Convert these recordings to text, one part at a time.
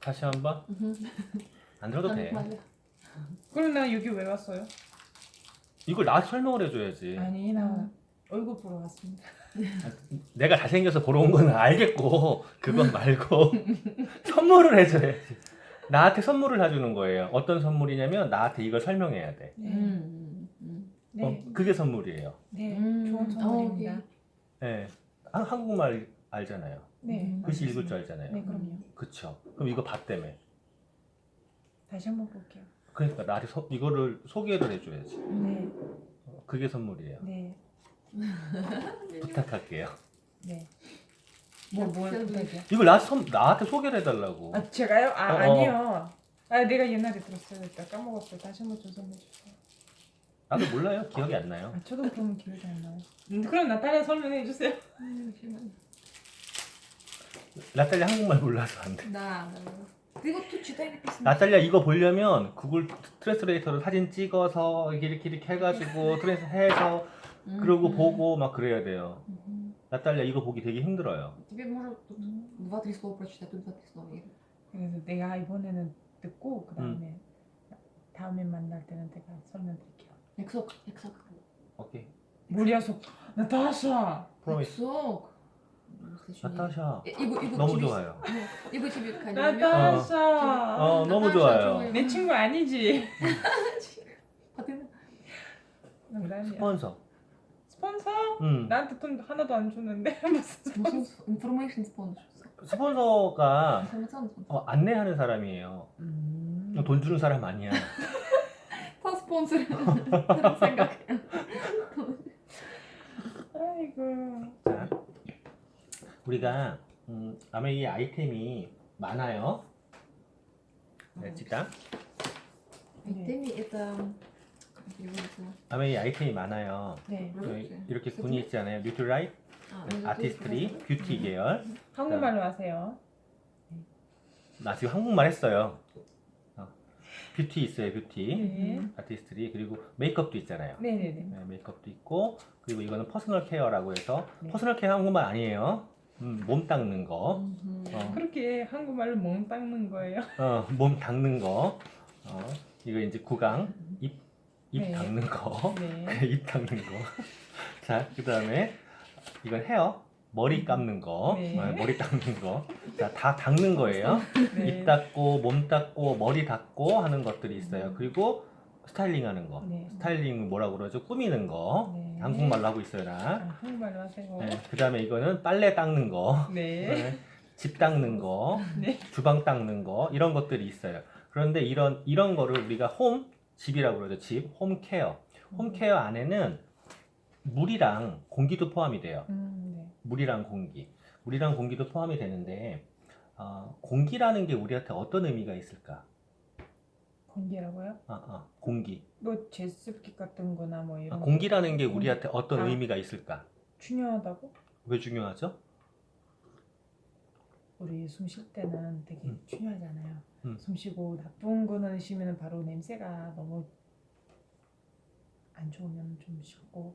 다시 한번? 안 들어도 돼. 그럼 나 여기 왜 왔어요? 이걸 나한테 설명을 해줘야지. 아니 나 얼굴 보러 왔습니다. 내가 잘생겨서 보러 온 거는 알겠고 그건 말고 선물을 해줘야지. 나한테 선물을 해주는 거예요. 어떤 선물이냐면 나한테 이걸 설명해야 돼. 네. 그게 선물이에요. 네. 좋은 선물입니다. 네. 한국말 알잖아요. 네. 글씨 읽을 줄 알잖아요. 네, 그럼요. 그쵸. 그럼 이거 봤다며. 다시 한번 볼게요. 그러니까 나한테 이거를 소개를 해줘야지. 네. 그게 선물이에요. 네. 부탁할게요. 네. 뭘 부탁이요? 이걸 나한테 소개를 해달라고. 아 제가요? 어. 아니요. 아 내가 옛날에 들었어요. 일단 까먹었어요. 다시 한번 좀 설명해 주세요. 나도 몰라요. 기억이 안 나요. 아 저도 그러면 기억이 안 나요. 그럼 나타lia 설명해 주세요. 나탈리아 한국말 몰라서 안 돼. Да. Ты вот тут читай написано. 나탈리아 이거 보려면 구글 트랜스레이터로 사진 찍어서 이렇게 해가지고 트랜스 해서 그러고 보고 막 그래야 돼요. 나탈리아 이거 보기 되게 힘들어요. Тебе может тут 2-3 слова прочитать, тут 2-3 слова. И 그래서 내가 이번에는 듣고 그다음에 다음에 만날 때는 내가 설명드릴게요. Эксок, эксок. 오케이. 몰려서 나타샤. 프로미스. Эксок. Кстати, 나타샤 이거 너무 тебе- 좋아요. 이거 тебе 가려면 나타샤. 너무 나타샤 좋아요. 좋아요. 내 친구 아니지? 아, ты- 농담이야. 스폰서. 스폰서? 음. 나한테 돈 하나도 안 주는데 무슨 무슨 스폰서? information sponsor. 스폰서가 Информационный спонсор. 안내하는 사람이에요. 돈 주는 사람 아니야. Класс спонсор. Второй 생각. 아이고. 자, 우리가 아마 이 아이템이 많아요. 네, 일단 Теми это как переводится? 아마 이 아이템이 많아요. 네. 이렇게 군이 있잖아요. 뉴트라이트, 아티스트리, 뷰티 계열. 한국말로 하세요. 나 지금 한국말 했어요. 뷰티 있어요, 뷰티. 네. 아티스트리 그리고 메이크업도 있잖아요. 네네네. 네, 메이크업도 있고 그리고 이거는 퍼스널 케어라고 해서 네. 퍼스널 케어 한국말 아니에요. 몸 닦는 거, 그렇게 한국말로 몸 닦는 거예요? 몸 닦는 거. 이거 이제 구강, 입 네. 닦는 거, 네. 입 닦는 거. 자, 그 다음에 이건 헤어, 머리 감는 거, 네. 머리 닦는 거. 자, 다 닦는 거예요. 네. 입 닦고, 몸 닦고, 머리 닦고 하는 것들이 있어요. 그리고 스타일링 하는 거. 네. 스타일링 뭐라고 그러죠? 꾸미는 거. 네. 한국말로 하고 있어요, 나. 아, 한국말로 하세요. 네, 그 다음에 이거는 빨래 닦는 거. 네. 네, 집 닦는 거. 네. 주방 닦는 거. 이런 것들이 있어요. 그런데 이런 거를 우리가 집이라고 그러죠. 집, 홈케어. 홈케어 안에는 물이랑 공기도 포함이 돼요. 네. 물이랑 공기도 포함이 되는데 공기라는 게 우리한테 어떤 의미가 있을까? 공기라고요? 공기. 뭐 제습기 같은 거나 뭐 이런 공기라는 게 거. 우리한테 어떤 아. 의미가 있을까? 중요하다고? 왜 중요하죠? 우리 숨 쉴 때는 되게 중요하잖아요. 숨 쉬고 나쁜 거는 쉬면 바로 냄새가 너무 안 좋으면 좀 싫고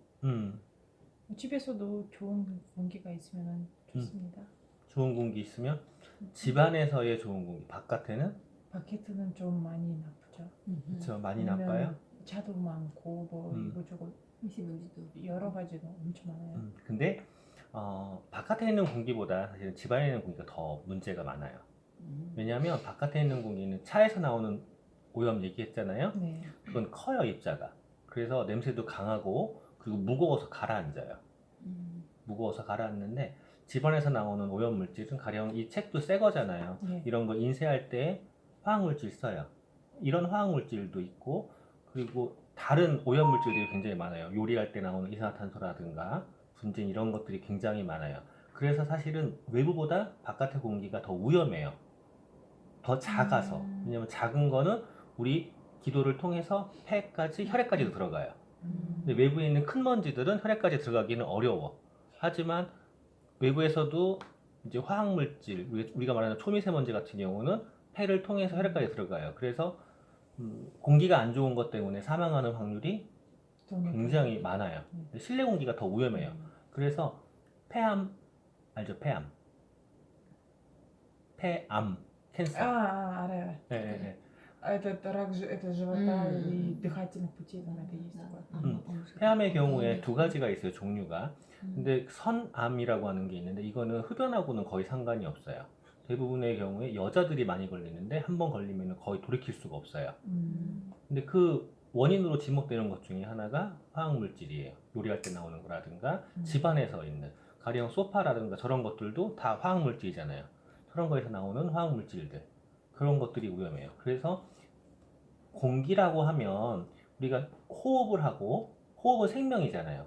집에서도 좋은 공기가 있으면 좋습니다. 좋은 공기 있으면 집 안에서의 좋은 공기, 바깥에는 밖에서는 좀 많이 나쁘죠. 그렇죠, 많이 왜냐면 나빠요. 차도 많고 뭐 이거저거 미세먼지도. 여러 가지가 엄청 많아요. 근데 바깥에 있는 공기보다 사실은 집 안에 있는 공기가 더 문제가 많아요. 왜냐하면 바깥에 있는 공기는 차에서 나오는 오염 얘기했잖아요. 네. 그건 커요, 입자가. 그래서 냄새도 강하고 그리고 무거워서 가라앉아요. 무거워서 가라앉는데 집 안에서 나오는 오염 물질은 가령 이 책도 새 거잖아요. 네. 이런 거 인쇄할 때 화학물질 써요. 이런 화학물질도 있고 그리고 다른 오염 물질들이 굉장히 많아요. 요리할 때 나오는 이산화탄소라든가 분진 이런 것들이 굉장히 많아요. 그래서 사실은 외부보다 바깥의 공기가 더 위험해요. 더 작아서. 왜냐면 작은 거는 우리 기도를 통해서 폐까지 혈액까지도 들어가요. 근데 외부에 있는 큰 먼지들은 혈액까지 들어가기는 어려워. 하지만 외부에서도 이제 화학물질, 우리가 말하는 초미세먼지 같은 경우는 폐를 통해서 혈액까지 들어가요. 그래서 공기가 안 좋은 것 때문에 사망하는 확률이 굉장히 많아요. 실내 공기가 더 위험해요. 그래서 폐암 알죠? 폐암 캔서. 알아요. 예, 예. Это рак, это живота 음. и дыхательных путей, там это есть такое. 폐암의 경우에 두 가지가 있어요, 종류가. 음. 근데 선암이라고 하는 게 있는데 이거는 흡연하고는 거의 상관이 없어요. 대부분의 경우에 여자들이 많이 걸리는데 한 번 걸리면 거의 돌이킬 수가 없어요. 근데 그 원인으로 지목되는 것 중에 하나가 화학물질이에요. 요리할 때 나오는 거라든가 집안에서 있는 가령 소파라든가 저런 것들도 다 화학물질이잖아요. 저런 거에서 나오는 화학물질들 그런 것들이 위험해요. 그래서 공기라고 하면 우리가 호흡을 하고 호흡은 생명이잖아요.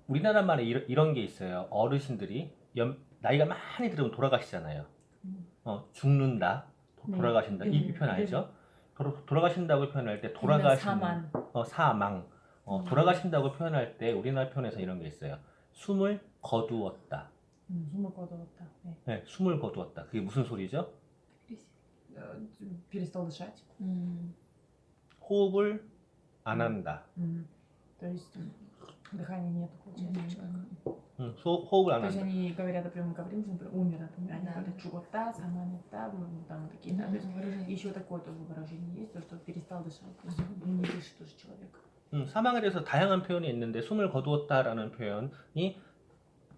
우리나라 말에 이런 게 있어요. 어르신들이 나이가 많이 들으면 돌아가시잖아요. 죽는다, 네. 돌아가신다. 이 표현 알죠? 돌아가신다고 표현할 때 돌아가시는 사망. 돌아가신다고 표현할 때 우리나라 표현에서 이런 게 있어요. 숨을 거두었다. 숨을 거두었다. 네. 네, 숨을 거두었다. 그게 무슨 소리죠? Перестал дышать. 호흡을 안 한다. То есть дыхания нету, получается. 호흡을 안 То есть 한다. они говорят, например, мы говорим, например, умер, например, они Да. говорят чугота, саманета, там такие, да, то есть еще такое тоже выражение есть, то, что перестал дышать, то есть не дышит уже человек. 사망에 대해서 다양한 표현이 있는데 숨을 거두었다라는 표현이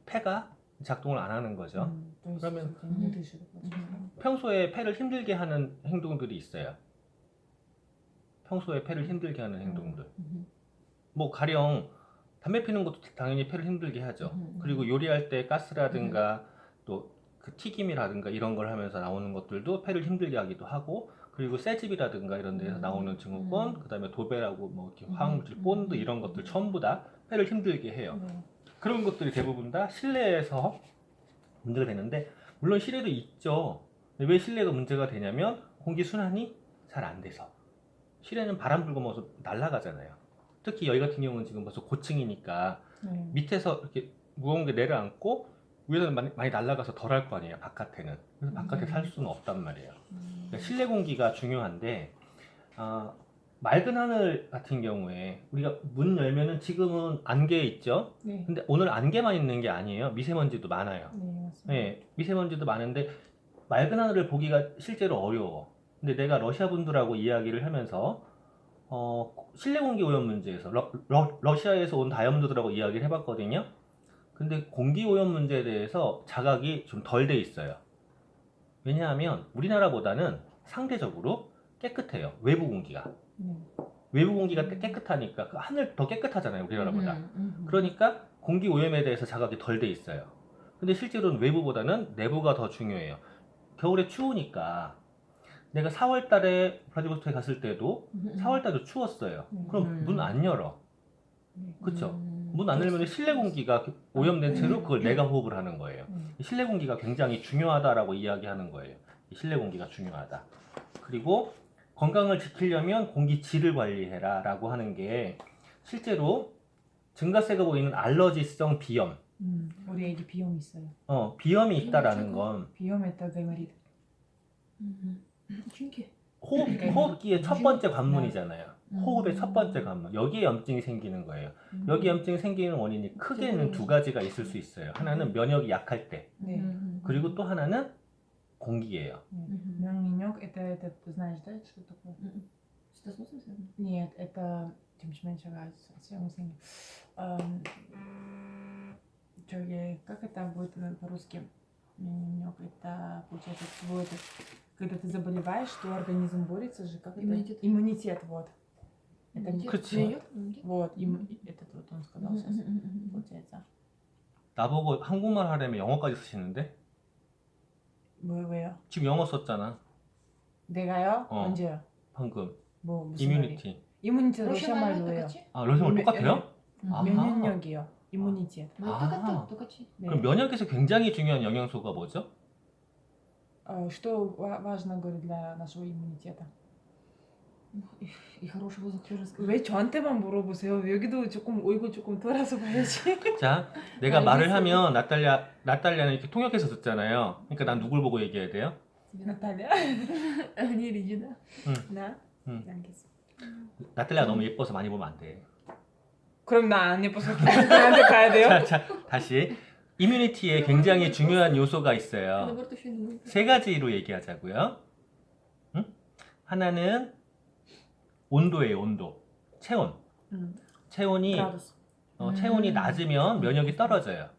폐가 작동을 안 하는 거죠. То есть 그러면- не дышит, получается. 평소에 폐를 힘들게 하는 행동들이 있어요. 평소에 폐를 힘들게 하는 행동들. 뭐 가령 담배 피는 것도 당연히 폐를 힘들게 하죠. 그리고 요리할 때 가스라든가 또 그 튀김이라든가 이런 걸 하면서 나오는 것들도 폐를 힘들게 하기도 하고, 그리고 새집이라든가 이런 데서 나오는 증후군, 그다음에 도배라고 뭐 이렇게 화학물질 본드 이런 것들 전부 다 폐를 힘들게 해요. 네. 그런 것들이 대부분 다 실내에서 문제가 되는데, 물론 실내도 있죠. 근데 왜 실내가 문제가 되냐면 공기 순환이 잘 안 돼서. 실내는 바람 불고 뭐 날아가잖아요. 특히 여기 같은 경우는 지금 벌써 고층이니까 네. 밑에서 이렇게 무거운 게 내려앉고 위에서는 많이 날아가서 덜 할 거 아니에요, 바깥에는. 그래서 바깥에 살 수는 없단 말이에요. 그러니까 실내 공기가 중요한데, 맑은 하늘 같은 경우에 우리가 문 열면은 지금은 안개 있죠? 네. 근데 오늘 안개만 있는 게 아니에요. 미세먼지도 많아요. 네, 맞습니다. 네, 미세먼지도 많은데 맑은 하늘을 보기가 실제로 어려워. 근데 내가 러시아 분들하고 이야기를 하면서 실내 공기 오염 문제에서 러시아에서 온 다이아몬드들하고 이야기를 해봤거든요. 근데 공기 오염 문제에 대해서 자각이 좀 덜 돼 있어요. 왜냐하면 우리나라보다는 상대적으로 깨끗해요. 외부 공기가. 네. 외부 공기가 깨끗하니까 그 하늘 더 깨끗하잖아요, 우리나라보다. 그러니까 공기 오염에 대해서 자각이 덜 돼 있어요. 근데 실제로는 외부보다는 내부가 더 중요해요. 겨울에 추우니까 내가 4월 달에 블라디보스토크에 갔을 때도 4월 달도 추웠어요. 그럼 문 안 열어. 그쵸? 문 안 열면 실내 공기가 오염된 채로 그걸 내가 호흡을 하는 거예요. 실내 공기가 굉장히 중요하다라고 이야기하는 거예요. 실내 공기가 중요하다. 그리고 건강을 지키려면 공기 질을 관리해라 라고 하는 게, 실제로 증가세가 보이는 알러지성 비염, 우리 애기 비염 있어요. 비염이 있다라는 건 비염 это говорит. 신기해. 호흡기의 첫 번째 관문이잖아요. 호흡의 첫 번째 관문. 여기에 염증이 생기는 거예요. 여기 염증이 생기는 원인이 크게는 두 가지가 있을 수 있어요. 하나는 면역이 약할 때, 네. 그리고 또 하나는 공기예요. Мёрнинёк это ты знаешь, да, что такое? Что с носом связано? Нет, это 저기, как это будет по-русски? Мёрнинёк это получается когда ты заболеваешь, что организм борется же, как Иммунитет. это? Иммунитет, вот. Это 그치. вот, этот вот он сказал сейчас, получается. 나보고 한국말 하려면 영어까지 쓰시는데? 왜요? 지금 영어 썼잖아. 내가요? 어. 언제요? 방금. 뭐 무슨 말이? 이뮤니티. 이뮤니티도 러시아 러시아 말로 말로예요. 똑같이? 러시아말 똑같아요? 아하. 면역력이요. иммунитет. 뭐 아. 똑같이. 네. 그럼 면역에서 굉장히 중요한 영양소가 뭐죠? Что важно, говорит, для нашего иммунитета? И хороший воздух тоже сказать. 왜 저한테만 물어보세요? 여기도 조금 얼굴 조금 돌아서 봐야지. 자, 내가 알겠어요. 말을 하면 나탈리아는 이렇게 통역해서 듣잖아요. 그러니까 난 누굴 보고 얘기해야 돼요? 나탈리아? Не Лидия, да? 나? 응. 알겠어. 나탈리아 너무 예뻐서 많이 보면 안 돼. 그럼 나 안 예뻐서 나한테 가야 돼요? 자, 다시. 이뮤니티에 굉장히 중요한 요소가 Она 있어요. говорит, еще не будет. 세 가지로 얘기하자고요. 응? 하나는 온도예요, 온도. 체온. 체온이 градус. 체온이 낮으면 면역이 떨어져요.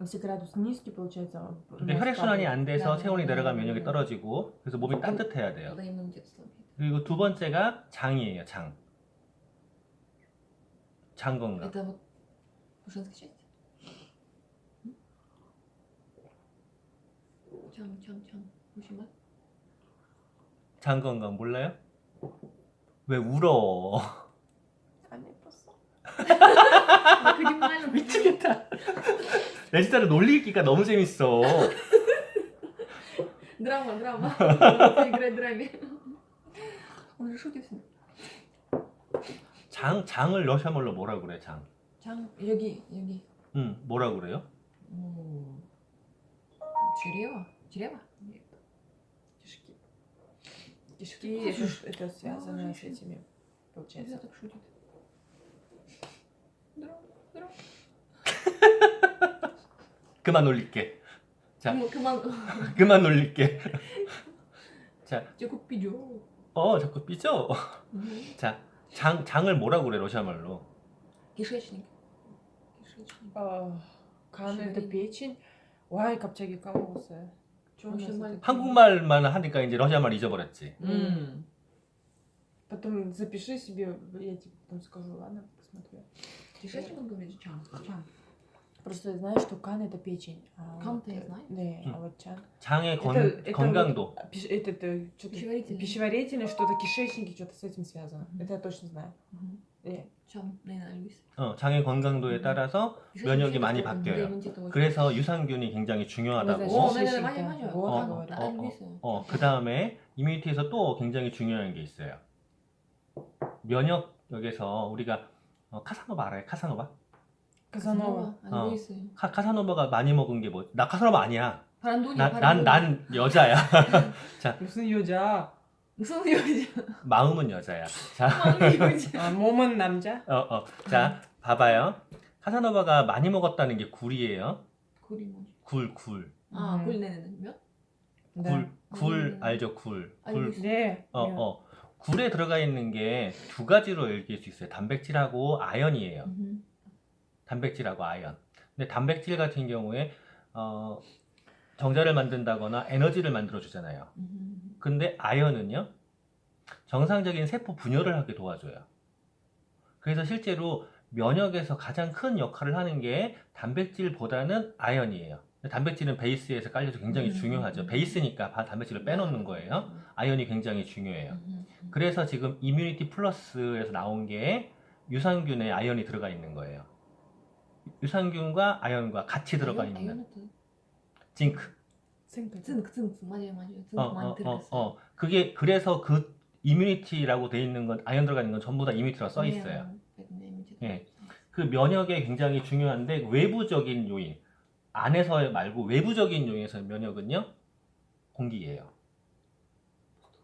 Если градус низкий, получается. 근데 혈액순환이 안 돼서 네, 체온이 네, 내려가면 네, 면역이 네. 떨어지고 그래서 몸이 따뜻해야 돼요. Когда иммунитет слабеет. 그리고 두 번째가 장이에요, 장. 장 건강. Это вот по женской части? 참. 무슨 말? 장 건강 몰라요? 왜 울어? 안 예뻤어. Я понимаю. 미치겠다. 내 진짜로 놀리기가 너무 재밌어. Драма. Надо играть в драме. Он же шутит всегда. 장을 러시아말로 뭐라 그래? 장. 장, 여기. 뭐라 그래요? Чрево? Нет. Кишки. Кишки это связано с этими, Всегда получается. так шутит. Драма. 그만 놀릴게. 자, 그만. 그만 놀릴게. 자, 자꾸 삐져. 자꾸 삐져. 자, 장을 뭐라 그래? 러시아말로. Кишечник. 간 это печень. 와, 갑자기 까먹었어요. Очень 한국말만 하니까 이제 러시아말 잊어버렸지. Потом запиши себе, я тебе потом скажу, ладно, посмотрю. Кишечник он говорит, чан. Просто знаешь, что кан это печень. Кан-то я знаю. Да, а вот чан. 장의 Это 건강도. Это что-то пищеварительное, что-то кишечники, что-то с этим связано. Это я точно знаю. 참, 네, 알고 있어. 장의 건강도에 따라서 면역이 많이 바뀌어요. 그래서 유산균이 굉장히 중요하다고. 네네, 맞아요. 뭐 나 알고 있어요. 그 다음에 이뮤니티에서 또 굉장히 중요한 게 있어요. 면역력에서 우리가 카사노바 알아요? 카사노바? казанова. 알고 있어요. 카사노바가 많이 먹은 게 뭐? 나 카사노바 아니야. 바란돈이야. 난 여자야. 무슨 여자? 무슨 여자? 마음은 여자야. 자, 몸은 남자? 자, 봐봐요. 카사노바가 많이 먹었다는 게 굴이에요. 굴이 뭐지? 굴. 아, 굴 네네네. 몇? 굴 알죠? 굴. 알고 있어요. 네. 굴에 들어가 있는 게 두 가지로 읽을 수 있어요. 단백질하고 아연이에요. 단백질하고 아연. 근데 단백질 같은 경우에 정자를 만든다거나 에너지를 만들어 주잖아요. 근데 아연은요, 정상적인 세포 분열을 하게 도와줘요. 그래서 실제로 면역에서 가장 큰 역할을 하는 게 단백질보다는 아연이에요. 단백질은 베이스에서 깔려서 굉장히 중요하죠. 베이스니까 단백질을 빼놓는 거예요. 아연이 굉장히 중요해요. 그래서 지금 이뮤니티 플러스에서 나온 게 유산균에 아연이 들어가 있는 거예요. 유산균과 아연과 같이 들어가 있는 징크. 징크 맞아요. 징크 많이 들어갔어요. 그게 그래서 그 이뮤니티라고 돼 있는 건 아연 들어가 있는 건 전부 다 이뮤니티라고 써 있어요. 예. 그 면역에 굉장히 중요한데 외부적인 요인, 안에서 말고 외부적인 요인에서 면역은요, 공기예요.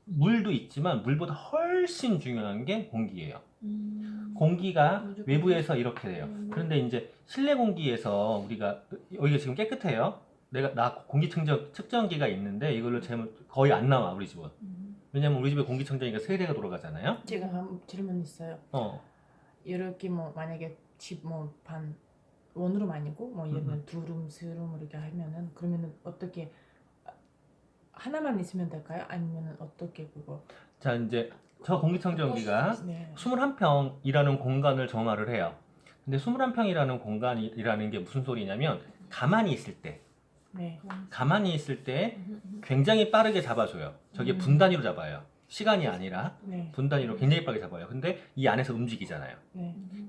물도 있지만 물보다 훨씬 중요한 게 공기예요. 공기가 외부에서 이렇게 돼요. 그런데 이제 실내 공기에서 우리가 여기가 지금 깨끗해요. 나 공기측정기가 있는데 이걸로 재면 거의 안 나와 우리 집은. 왜냐면 우리 집에 공기청정기가 3대가 돌아가잖아요. 제가 한 질문 있어요. 이렇게 뭐 만약에 집 뭐 반 원룸 아니고 뭐 예를 들면 2룸, 3룸 이렇게 하면은 그러면은 어떻게 하나만 있으면 될까요? 아니면은 어떻게 그거? 자, 이제 저 공기청정기가 네. 21평이라는 공간을 정화를 해요. 근데 21평이라는 공간이라는 게 무슨 소리냐면 가만히 있을 때 굉장히 빠르게 잡아줘요. 저게 분 단위로 잡아요. 시간이 아니라 분 단위로 굉장히 빠르게 잡아요. 근데 이 안에서 움직이잖아요.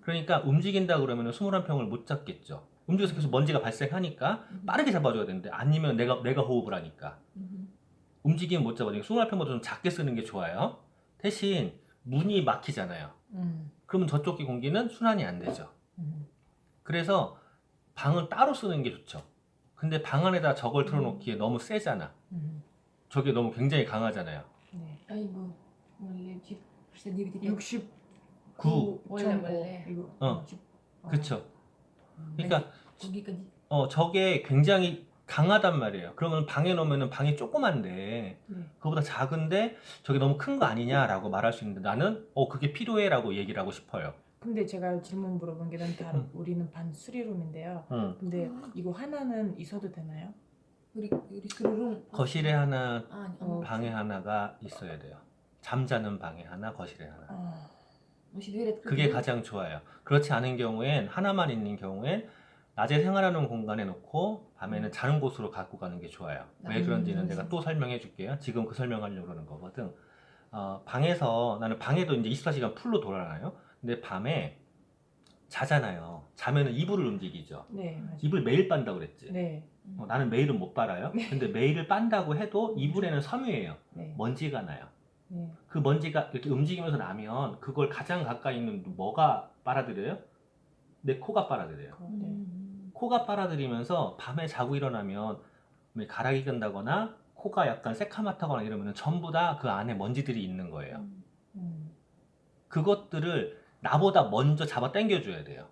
그러니까 움직인다 그러면 21평을 못 잡겠죠. 움직여서 계속 먼지가 발생하니까 빠르게 잡아줘야 되는데 아니면 내가 호흡을 하니까 움직이면 못 잡아주니까 21평보다 좀 작게 쓰는 게 좋아요. 대신 문이 막히잖아요. 그러면 저쪽 공기는 순환이 안 되죠. 그래서 방을 따로 쓰는 게 좋죠. 근데 방 안에다 저걸 틀어놓기에 너무 세잖아. 저게 너무 굉장히 강하잖아요. 아이고, 원래 집 69. 69. 원래. 그쵸. 그러니까 거기까지. 저게 굉장히 강하단 말이에요. 그러면 방에 놓으면 방이 조그만데 네. 그거보다 작은데 저게 너무 큰 거 아니냐라고 말할 수 있는데 나는 그게 필요해라고 얘기를 하고 싶어요. 근데 제가 질문 물어본 게 다른 우리는 반 수리룸인데요. 응. 근데 이거 하나는 있어도 되나요? 우리 스르륵. 거실에 하나, 아니, 방에 하나가 있어야 돼요. 잠자는 방에 하나, 거실에 하나. 혹시 왜 그게 가장 좋아요. 그렇지 않은 경우엔 하나만 있는 경우엔 낮에 생활하는 공간에 놓고 밤에는 자는 곳으로 갖고 가는 게 좋아요. 왜 그런지는 내가 또 설명해 줄게요. 지금 그 설명하려고 그러는 거거든. 방에서 나는 방에도 이제 24시간 풀로 돌아가요. 근데 밤에 자잖아요. 자면은 이불을 움직이죠. 네, 맞아요. 이불 매일 빤다고 그랬지. 네, 나는 매일은 못 빨아요. 근데 매일을 빤다고 해도 이불에는 섬유예요. 네, 먼지가 나요. 네. 그 먼지가 이렇게 움직이면서 나면 그걸 가장 가까이 있는 뭐가 빨아들여요? 내 코가 빨아들여요. 네. 코가 빨아들이면서 밤에 자고 일어나면 가락이 끈다거나 코가 약간 새카맣다거나 이러면 전부 다 그 안에 먼지들이 있는 거예요. 그것들을 나보다 먼저 잡아 당겨줘야 돼요.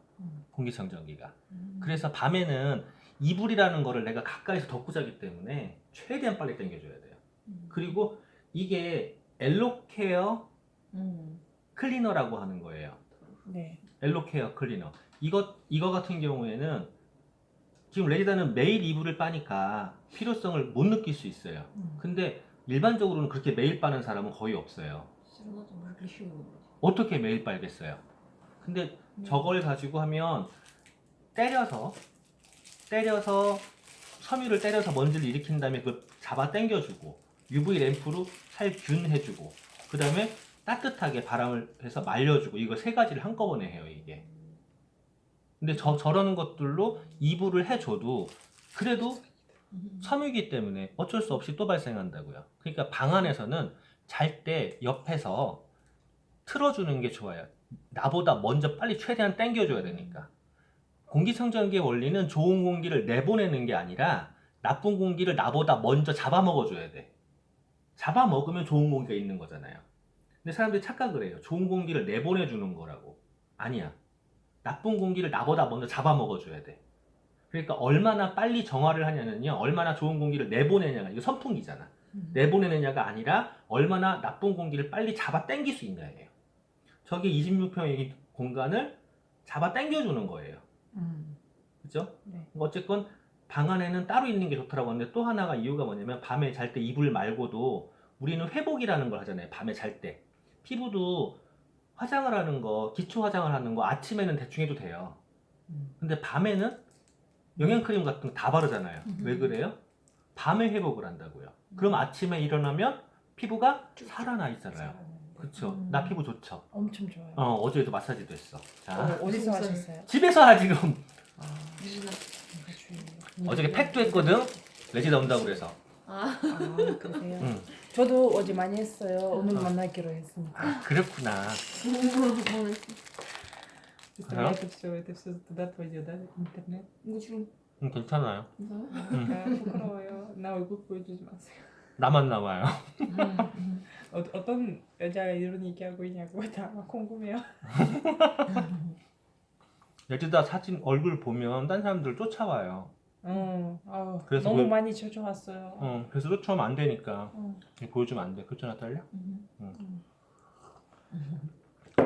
공기청정기가. 그래서 밤에는 이불이라는 거를 내가 가까이서 덮고 자기 때문에 최대한 빨리 당겨줘야 돼요. 그리고 이게 엘로케어 클리너라고 하는 거예요. 네. 엘로케어 클리너. 이거 같은 경우에는 지금 레지다는 매일 이불을 빠니까 필요성을 못 느낄 수 있어요. 근데 일반적으로는 그렇게 매일 빠는 사람은 거의 없어요. 스르륵 뭐 이렇게 쉬운 어떻게 매일 빨겠어요? 근데 저걸 가지고 하면 때려서 섬유를 때려서 먼지를 일으킨 다음에 그걸 잡아 당겨주고 UV 램프로 살균해주고 그 다음에 따뜻하게 바람을 해서 말려주고 이거 세 가지를 한꺼번에 해요 이게. 근데 저러는 것들로 이불을 해줘도 그래도 섬유이기 때문에 어쩔 수 없이 또 발생한다고요. 그러니까 방 안에서는 잘 때 옆에서 틀어주는 게 좋아요. 나보다 먼저 빨리 최대한 당겨줘야 되니까. 공기청정기의 원리는 좋은 공기를 내보내는 게 아니라 나쁜 공기를 나보다 먼저 잡아먹어줘야 돼. 잡아먹으면 좋은 공기가 있는 거잖아요. 근데 사람들이 착각을 해요. 좋은 공기를 내보내주는 거라고. 아니야. 나쁜 공기를 나보다 먼저 잡아먹어줘야 돼. 그러니까 얼마나 빨리 정화를 하냐면요. 얼마나 좋은 공기를 내보내냐가 이거 선풍기잖아. 내보내느냐가 아니라 얼마나 나쁜 공기를 빨리 잡아 당길 수 있냐예요. 저게 26평의 공간을 잡아 당겨주는 거예요. 그죠? 네. 어쨌건 방 안에는 따로 있는 게 좋더라고 하는데 또 하나가 이유가 뭐냐면 밤에 잘 때 이불 말고도 우리는 회복이라는 걸 하잖아요. 밤에 잘 때. 피부도 화장을 하는 거, 기초 화장을 하는 거 아침에는 대충 해도 돼요. 근데 밤에는 영양크림 같은 거 다 바르잖아요. 왜 그래요? 밤에 회복을 한다고요. 그럼 아침에 일어나면 피부가 살아나 있잖아요. 그쵸? 나 피부 좋죠? 엄청 좋아요. 어제도 마사지도 했어. 자, 어디서 하셨어요? 집에서 하 지금. 아주 어저께 팩도 했거든? 레지다 온다고 그래서. 그러세요? 응. 저도 어제 많이 했어요. 오늘 만나기로 했으니까. 그렇구나. Представляете, это все туда твое, да? Интернет. 무슨 괜찮아요. 부끄러워요. 나 얼굴 보여주지 마세요. 나만 나와요. 어떤 여자가 이런 얘기하고 있냐고 다 궁금해요. 레지다 사진 얼굴 보면 딴 사람들 쫓아와요. 그래서 너무 많이 쫓아왔어요. 그래서 쫓아오면 안 되니까. 보여주면 안 돼. 그렇죠, 나탈리아?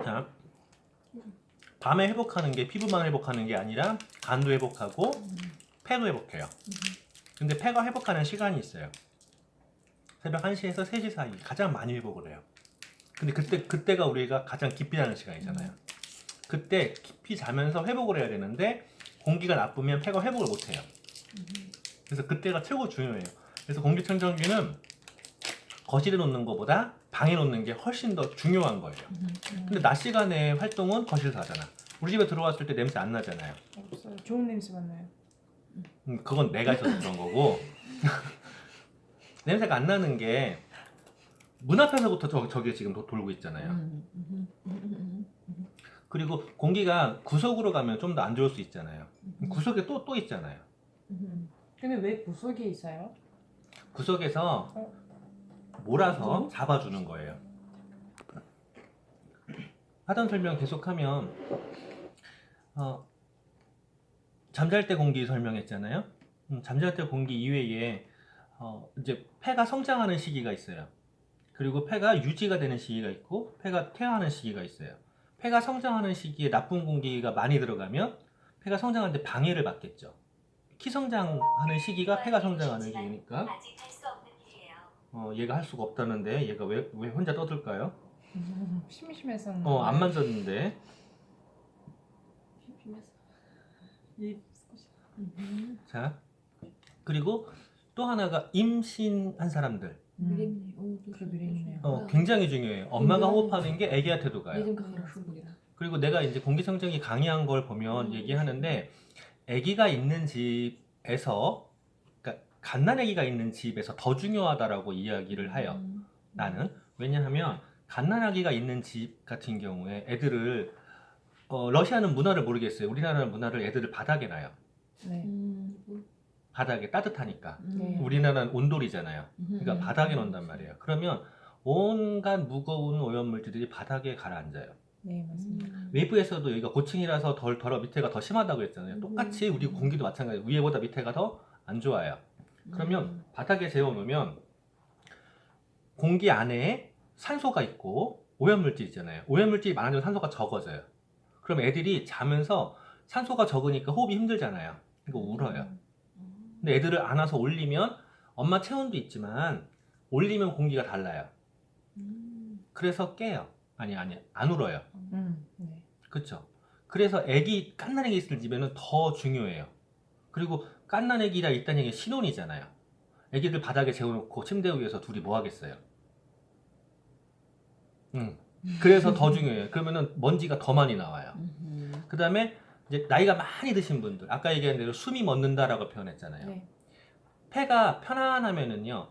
자, 밤에 회복하는 게 피부만 회복하는 게 아니라 간도 회복하고 폐도 회복해요. 근데 폐가 회복하는 시간이 있어요. 새벽 1시에서 3시 사이 가장 많이 회복을 해요. 근데 그때가 우리가 가장 깊이 자는 시간이잖아요. 그때 깊이 자면서 회복을 해야 되는데 공기가 나쁘면 폐가 회복을 못 해요. 그래서 그때가 최고 중요해요. 그래서 공기청정기는 거실에 놓는 것보다 방에 놓는 게 훨씬 더 중요한 거예요. 근데 낮 시간에 활동은 거실에서 하잖아. 우리 집에 들어왔을 때 냄새 안 나잖아요. 없어요. 좋은 냄새만 나요. 그건 내가 있어서 그런 거고 냄새가 안 나는 게 문 앞에서부터 저게 지금 돌고 있잖아요. 그리고 공기가 구석으로 가면 좀 더 안 좋을 수 있잖아요. 구석에 또 있잖아요. 근데 왜 구석에 있어요? 구석에서 몰아서 잡아주는 거예요. 하던 설명 계속하면 잠잘 때 공기 설명했잖아요. 잠잘 때 공기 이외에 이제 폐가 성장하는 시기가 있어요. 그리고 폐가 유지가 되는 시기가 있고 폐가 퇴화하는 시기가 있어요. 폐가 성장하는 시기에 나쁜 공기가 많이 들어가면 폐가 성장하는데 방해를 받겠죠. 키 성장하는 시기가 폐가 성장하는 시기니까 아직 할 수 없는 일이에요. 얘가 할 수가 없다는데 얘가 왜 혼자 떠들까요? 심심해서. 안 만졌는데. 심심해서. 자, 그리고 또 하나가 임신한 사람들. беременные. О, 그래, беременные. 굉장히 중요해요. 엄마가 호흡하는 게 애기한테도 가요. Видим, как хорошо будет. 그리고 내가 이제 공기청정기 강의한 걸 보면 얘기하는데 아기가 있는 집에서 그러니까 갓난 아기가 있는 집에서 더 중요하다라고 이야기를 해요. 나는 왜냐하면 갓난 아기가 있는 집 같은 경우에 애들을 러시아는 문화를 모르겠어요. 우리나라는 문화를 애들을 바닥에 놔요. 네. 바닥에 따뜻하니까. 네. 우리나라는 온돌이잖아요. 그러니까 바닥에 놓는단 말이에요. 그러면 온갖 무거운 오염물질들이 바닥에 가라앉아요. 네, 맞습니다. 외부에서도 여기가 고층이라서 덜 밑에가 더 심하다고 했잖아요. 똑같이 우리 공기도 마찬가지예요. 위에보다 밑에가 더 안 좋아요. 그러면 바닥에 재워놓으면 공기 안에 산소가 있고 오염물질 있잖아요. 오염물질이 많아지면 산소가 적어져요. 그럼 애들이 자면서 산소가 적으니까 호흡이 힘들잖아요. 그러니까 울어요. 근데 애들을 안아서 올리면 엄마 체온도 있지만 올리면 공기가 달라요. 그래서 깨요. 아니 안 울어요. 네. 그렇죠. 그래서 애기 갓난 애기 있을 집에는 더 중요해요. 그리고 갓난 애기라 있다는 얘기는 신혼이잖아요. 애기들 바닥에 재워놓고 침대 위에서 둘이 뭐 하겠어요? 그래서 더 중요해요. 그러면은 먼지가 더 많이 나와요. 그 다음에 이제 나이가 많이 드신 분들, 아까 얘기한 대로 숨이 멎는다라고 표현했잖아요. 네. 폐가 편안하면은요,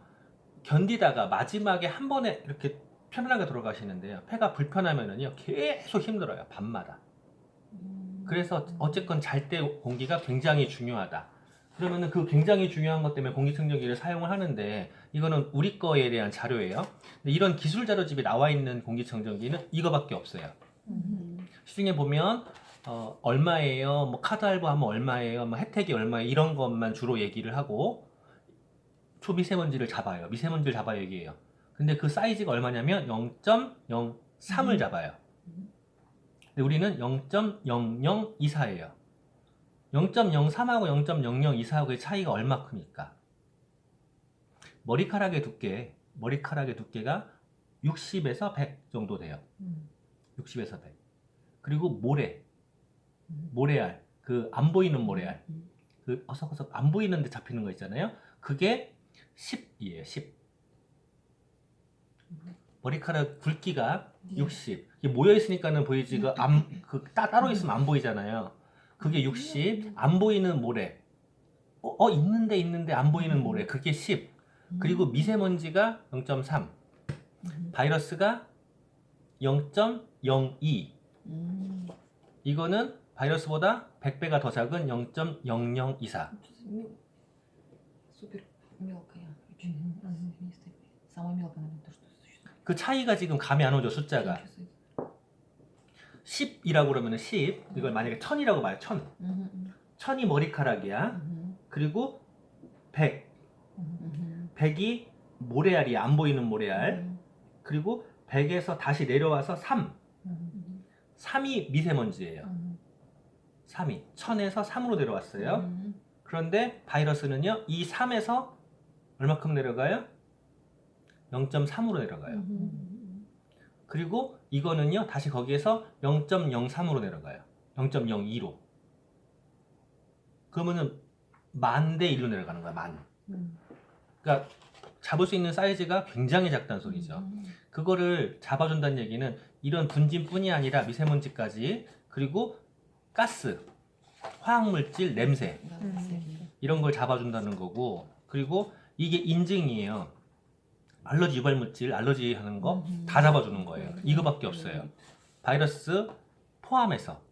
견디다가 마지막에 한 번에 이렇게 편안하게 돌아가시는데요. 폐가 불편하면은요, 계속 힘들어요. 밤마다. 그래서 어쨌건 잘 때 공기가 굉장히 중요하다. 그러면은 그 굉장히 중요한 것 때문에 공기청정기를 사용을 하는데 이거는 우리 거에 대한 자료예요. 근데 이런 기술 자료집에 나와 있는 공기청정기는 이거밖에 없어요. 시중에 보면 얼마예요? 뭐 카드 할부하면 얼마예요? 뭐 혜택이 얼마예요? 이런 것만 주로 얘기를 하고 초미세먼지를 잡아요. 미세먼지를 잡아요 얘기해요. 근데 그 사이즈가 얼마냐면 0.03을 잡아요. 근데 우리는 0.0024예요. 0.03하고 0.0024하고의 차이가 얼마큼일까? 머리카락의 두께가 60에서 100 정도 돼요. 60에서 100. 그리고 모래알, 그 안 보이는 모래알, 그 어석어석 안 보이는데 잡히는 거 있잖아요. 그게 10이에요. 10. 머리카락 굵기가 60. 이게 모여 있으니까는 보이지. 따로 있으면 안 보이잖아요. 그게 60. 안 보이는 모래. 있는데 안 보이는 모래. 그게 10. 그리고 미세먼지가 0.3. 바이러스가 0.02. 이거는 바이러스보다 100배가 더 작은 0.0024. Супер мелкая. Очень. Самая мелкая, наверное, то, что существует. 그 차이가 지금 감이 안 오죠, 숫자가. 10이라고 그러면 10. 이걸 만약에 1000이라고 봐요, 1000. 1000이 머리카락이야. 그리고 100. 100이 모래알이야, 안 보이는 모래알. 그리고 100에서 다시 내려와서 3. 3이 미세먼지예요. 3이. 1000에서 3으로 내려왔어요. 그런데 바이러스는요, 이 3에서 얼마큼 내려가요? 0.3으로 내려가요. 그리고 이거는요, 다시 거기에서 0.03으로 내려가요. 0.02로. 그러면은 10,000대 1로 내려가는 거야, 10,000. 그러니까 잡을 수 있는 사이즈가 굉장히 작다는 소리죠. 그거를 잡아준다는 얘기는 이런 분진뿐이 아니라 미세먼지까지, 그리고 가스, 화학물질, 냄새, 이런 걸 잡아준다는 거고, 그리고 이게 인증이에요. 알러지 유발물질, 알러지 하는 거 다 잡아주는 거예요. 이거밖에 없어요. 바이러스를 포함해서.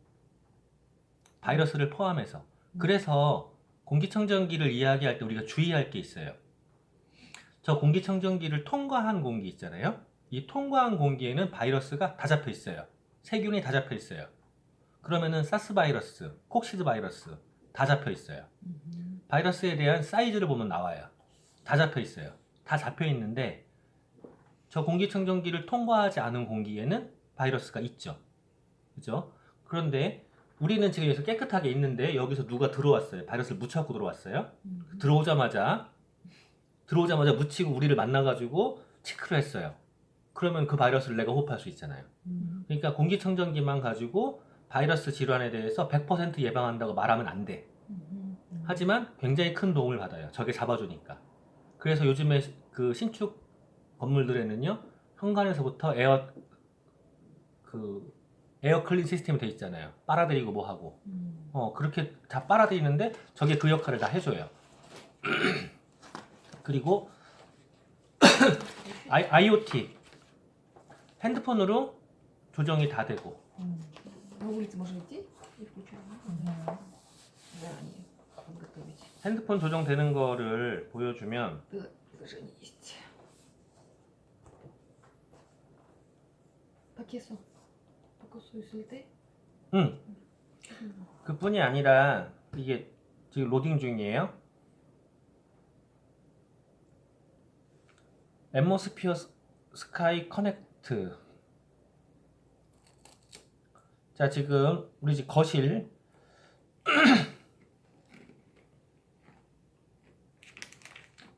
그래서 공기청정기를 이야기할 때 우리가 주의할 게 있어요. 저 공기청정기를 통과한 공기 있잖아요. 이 통과한 공기에는 바이러스가 다 잡혀 있어요. 세균이 다 잡혀 있어요. 그러면은 사스 바이러스, 콕시드 바이러스, 다 잡혀 있어요. 바이러스에 대한 사이즈를 보면 나와요. 다 잡혀 있어요. 다 잡혀 있는데 저 공기청정기를 통과하지 않은 공기에는 바이러스가 있죠. 그죠? 그런데 우리는 지금 여기서 깨끗하게 있는데 여기서 누가 들어왔어요. 바이러스를 묻혀갖고 들어왔어요. 들어오자마자 묻히고 우리를 만나가지고 체크를 했어요. 그러면 그 바이러스를 내가 호흡할 수 있잖아요. 그러니까 공기청정기만 가지고 바이러스 질환에 대해서 100% 예방한다고 말하면 안 돼. 하지만 굉장히 큰 도움을 받아요. 저게 잡아주니까. 그래서 요즘에 그 신축 건물들에는요, 현관에서부터 에어 클린 시스템이 돼 있잖아요. 빨아들이고 뭐 하고. 그렇게 다 빨아들이는데 저게 그 역할을 다 해줘요. 그리고 IoT 핸드폰으로 조정이 다 되고. На улице можно идти и включать. Заранее подготовить. 핸드폰 조정되는 거를 보여주면 Да, приложение есть. Покесу. Покусу 있을 때? 그뿐이 아니라 이게 지금 로딩 중이에요. 앰모스피어 스카이 커넥트. 자, 지금 우리 집 거실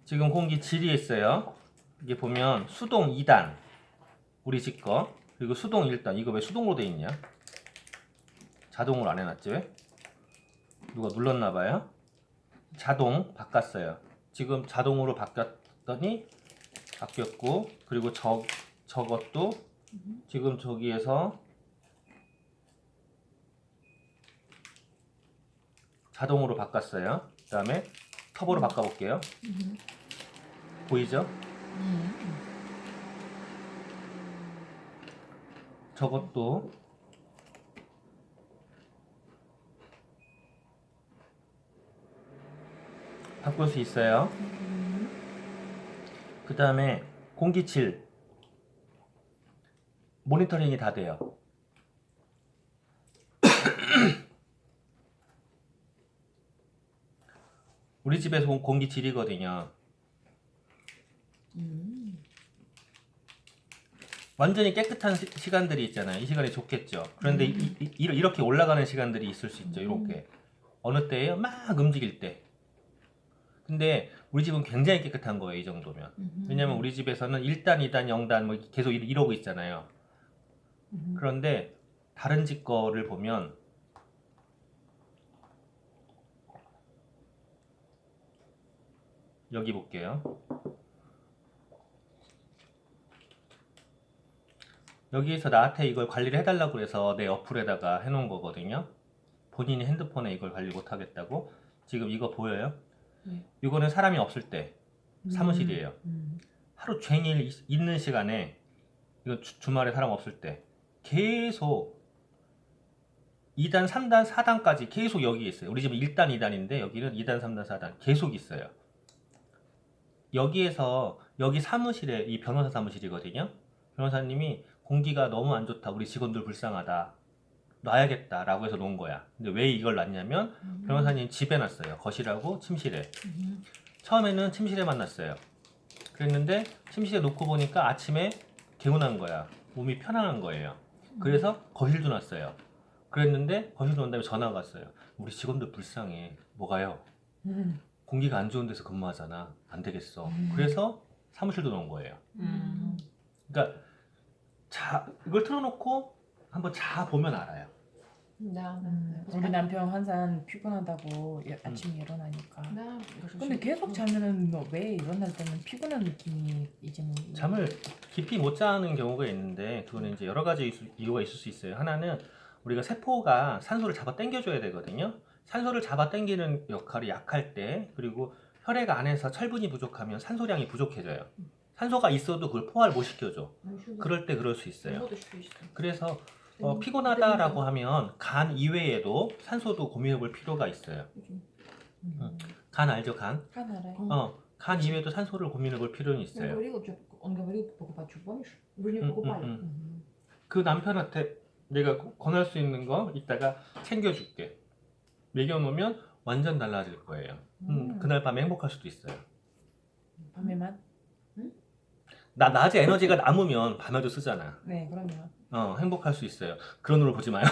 지금 공기 질이 있어요. 이게 보면 수동 2단 우리 집 거, 그리고 수동 1단. 이거 왜 수동으로 돼 있냐? 자동으로 안 해놨지 왜? 누가 눌렀나봐요. 자동 바꿨어요. 지금 자동으로 바뀌었더니 바뀌었고, 그리고 저것도 지금 저기에서 자동으로 바꿨어요. 그 다음에 터보로 바꿔볼게요. 보이죠? 저것도 바꿀 수 있어요. 그 다음에 공기질 모니터링이 다 돼요. 우리 집에서 온 공기질이거든요. 완전히 깨끗한 시간들이 있잖아요. 이 시간이 좋겠죠. 그런데 이렇게 올라가는 시간들이 있을 수 있죠. 이렇게 어느 때예요? 막 움직일 때. 근데 우리 집은 굉장히 깨끗한 거예요. 이 정도면. 왜냐면 우리 집에서는 1단, 2단, 0단 뭐 계속 이러고 있잖아요. 그런데 다른 집 거를 보면 여기 볼게요. 여기에서 나한테 이걸 관리를 해달라고 해서 내 어플에다가 해놓은 거거든요. 본인이 핸드폰에 이걸 관리 못하겠다고. 지금 이거 보여요? 네. 이거는 사람이 없을 때 사무실이에요. 하루 종일 있는 시간에, 이거 주말에 사람 없을 때 계속 2단, 3단, 4단까지 계속 여기 있어요. 우리 집은 1단, 2단인데 여기는 2단, 3단, 4단 계속 있어요. 여기에서 여기 사무실에, 이 변호사 사무실이거든요. 변호사님이 공기가 너무 안 좋다, 우리 직원들 불쌍하다, 놔야겠다 라고 해서 놓은 거야. 근데 왜 이걸 놨냐면 변호사님 집에 놨어요. 거실하고 침실에. 처음에는 침실에만 놨어요. 그랬는데 침실에 놓고 보니까 아침에 개운한 거야. 몸이 편안한 거예요. 그래서 거실도 놨어요. 그랬는데 거실 놓은 다음에 전화가 왔어요. 우리 직원들 불쌍해. 뭐가요? 공기가 안 좋은 데서 근무하잖아. 안 되겠어. 그래서 사무실도 놓은 거예요. 그러니까 이걸 틀어놓고 한번 보면 알아요. Да, 우리 남편 항상 피곤하다고 아침에 일어나니까. Да, 근데 계속 자면은 왜 일어날 때는 피곤한 느낌이 이제 뭐 잠을 깊이 못 자는 경우가 있는데, 그거는 이제 여러 가지 이유가 있을 수 있어요. 하나는 우리가 세포가 산소를 잡아 당겨줘야 되거든요. 산소를 잡아 당기는 역할이 약할 때, 그리고 혈액 안에서 철분이 부족하면 산소량이 부족해져요. 산소가 있어도 그걸 포화를 못 시켜줘. 그럴 때 그럴 수 있어요. 그래서 피곤하다라고 하면 간 이외에도 산소도 고민해 볼 필요가 있어요. 간 알죠? 간? 간 알아요. 간 이외에도 산소를 고민해 볼 필요는 Он 있어요. говорил, он говорил покупать, что помнишь? Вы не покупали. 그 남편한테 내가 권할 수 있는 거 이따가 챙겨줄게. 먹여놓으면 완전 달라질 거예요. 그날 밤에 행복할 수도 있어요. 밤에만? 낮에 에너지가 남으면 밤에도 쓰잖아. 네, 그러면 행복할 수 있어요. 그런 눈으로 보지 마요.